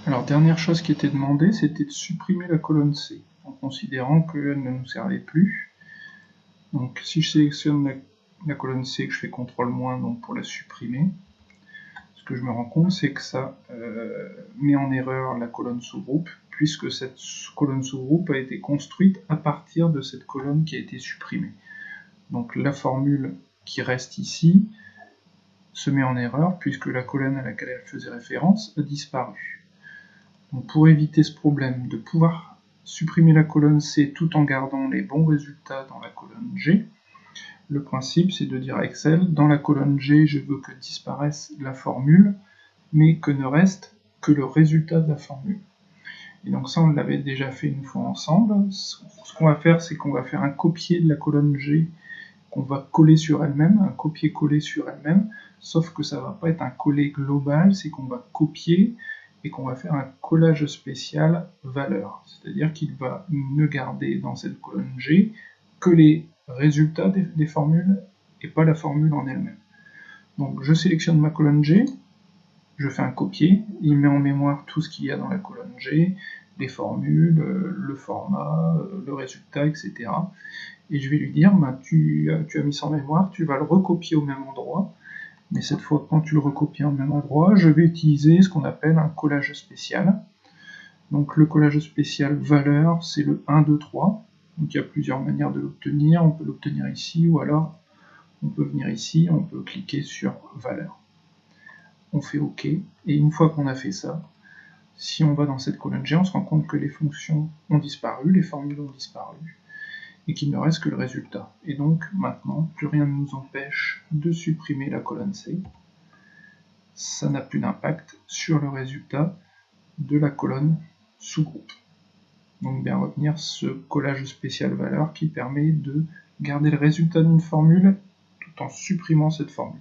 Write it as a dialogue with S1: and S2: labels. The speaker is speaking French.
S1: Alors, dernière chose qui était demandée, c'était de supprimer la colonne C, en considérant qu'elle ne nous servait plus. Donc, si je sélectionne la colonne C, que je fais CTRL- donc pour la supprimer, ce que je me rends compte, c'est que ça met en erreur la colonne sous-groupe, puisque cette colonne sous-groupe a été construite à partir de cette colonne qui a été supprimée. Donc, la formule qui reste ici se met en erreur, puisque la colonne à laquelle elle faisait référence a disparu. Donc pour éviter ce problème de pouvoir supprimer la colonne C tout en gardant les bons résultats dans la colonne G, le principe c'est de dire à Excel, dans la colonne G, je veux que disparaisse la formule, mais que ne reste que le résultat de la formule. Et donc ça, on l'avait déjà fait une fois ensemble. Ce qu'on va faire, c'est qu'on va faire un copier de la colonne G qu'on va coller sur elle-même, un copier-coller sur elle-même, sauf que ça ne va pas être un coller global, c'est qu'on va copier et qu'on va faire un collage spécial valeur. C'est-à-dire qu'il va ne garder dans cette colonne G que les résultats des formules et pas la formule en elle-même. Donc je sélectionne ma colonne G, je fais un copier, il met en mémoire tout ce qu'il y a dans la colonne G, les formules, le format, le résultat, etc. Et je vais lui dire, tu as mis ça en mémoire, tu vas le recopier au même endroit, mais cette fois, quand tu le recopies au même endroit, je vais utiliser ce qu'on appelle un collage spécial. Donc le collage spécial valeur, c'est le 1, 2, 3. Donc il y a plusieurs manières de l'obtenir, on peut l'obtenir ici, ou alors on peut venir ici, on peut cliquer sur valeur. On fait OK, et une fois qu'on a fait ça, si on va dans cette colonne G, on se rend compte que les fonctions ont disparu, les formules ont disparu, et qu'il ne reste que le résultat. Et donc maintenant, plus rien ne nous empêche de supprimer la colonne C. Ça n'a plus d'impact sur le résultat de la colonne sous-groupe. Donc bien retenir ce collage spécial valeur qui permet de garder le résultat d'une formule tout en supprimant cette formule.